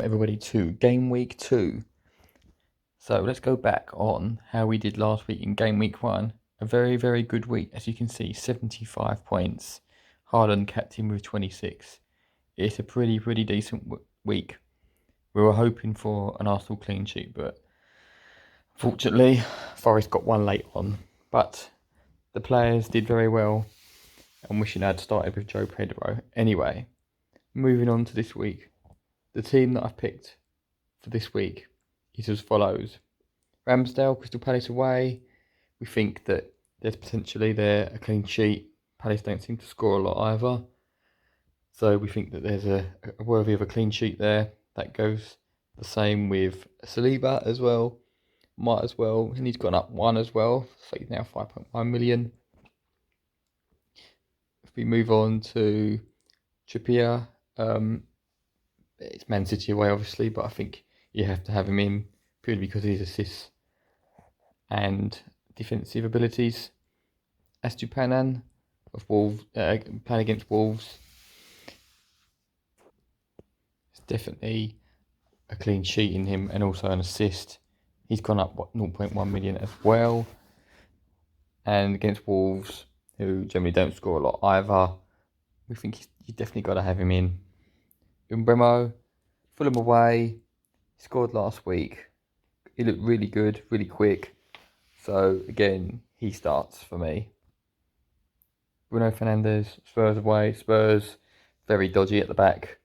welcome everybody to Game Week 2. So let's go back on how we did last week in Game Week 1. A very, very good week. As you can see, 75 points. Haaland captain with 26. It's a pretty decent week. We were hoping for an Arsenal clean sheet, but unfortunately, Forest got one late on. But the players did very well. I'm wishing I'd started with Joe Pedro. Anyway, moving on to this week. The team that I've picked for this week is as follows. Ramsdale, Crystal Palace away. We think that there's potentially there a clean sheet. Palace don't seem to score a lot either. So we think that there's a worthy of a clean sheet there. That goes the same with Saliba as well. Might as well. And he's gone up one as well. So he's now 5.1 million. If we move on to Trippier, it's Man City away obviously, but I think you have to have him in purely because of his assists and defensive abilities. Estupiñán of Wolves, playing against Wolves, it's definitely a clean sheet in him and also an assist. He's gone up 0.1 million as well. And against Wolves, who generally don't score a lot either, we think you definitely got to have him in. Mbeumo, Fulham away, he scored last week. He looked really good, really quick. So again, he starts for me. Bruno Fernandes, Spurs away. Spurs very dodgy at the back,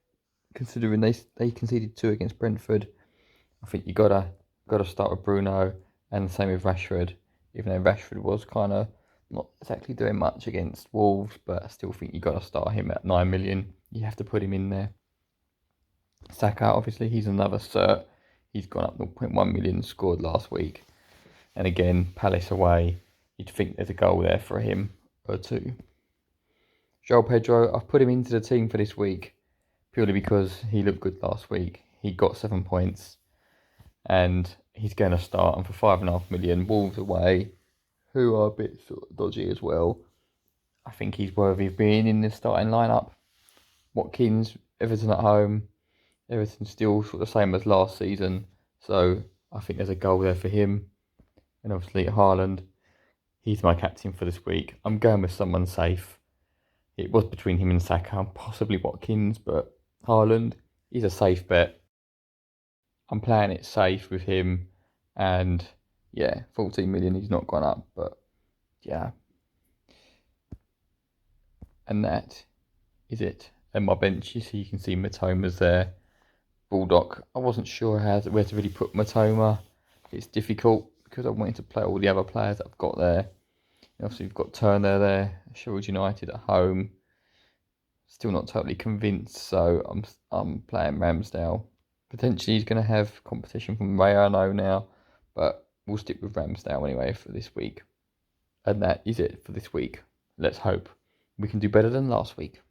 considering they conceded 2 against Brentford. I think you gotta start with Bruno, and the same with Rashford. Even though Rashford was kind of not exactly doing much against Wolves, but I still think you gotta start him at 9 million. You have to put him in there. Saka, obviously, he's another cert. He's gone up 0.1 million, scored last week. And again, Palace away, you'd think there's a goal there for him or two. João Pedro, I've put him into the team for this week purely because he looked good last week. He got 7 points and he's going to start. And for 5.5 million, Wolves away, who are a bit sort of dodgy as well, I think he's worthy of being in the starting lineup. Watkins, Everton at home. Everton's still sort of the same as last season, so I think there's a goal there for him. And obviously Haaland, he's my captain for this week. I'm going with someone safe. It was between him and Saka and possibly Watkins, but Haaland, he's a safe bet. I'm playing it safe with him, and yeah, 14 million, he's not gone up, but yeah. And that is it. And my bench, so you can see Matoma's there. Bulldog, I wasn't sure where to really put Matoma. It's difficult because I wanted to play all the other players that I've got there. And obviously, we've got Turner there, Sheffield United at home. Still not totally convinced, so I'm playing Ramsdale. Potentially, he's going to have competition from Raya, I know now, but we'll stick with Ramsdale anyway for this week. And that is it for this week. Let's hope we can do better than last week.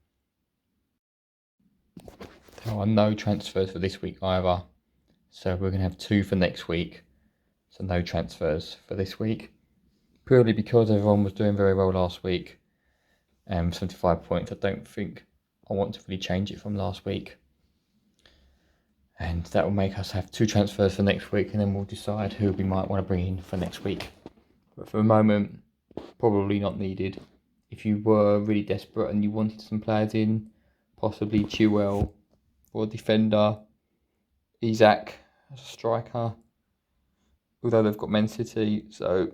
There are no transfers for this week either, so we're going to have 2 for next week, so no transfers for this week, purely because everyone was doing very well last week, 75 points. I don't think I want to really change it from last week, and that will make us have 2 transfers for next week, and then we'll decide who we might want to bring in for next week. But for the moment, probably not needed. If you were really desperate and you wanted some players in, possibly Chilwell or defender, Isak as a striker, although they've got Man City, so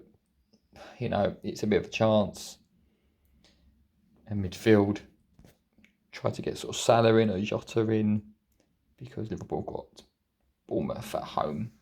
it's a bit of a chance. And midfield, try to get sort of Salah in or Jota in, because Liverpool got Bournemouth at home.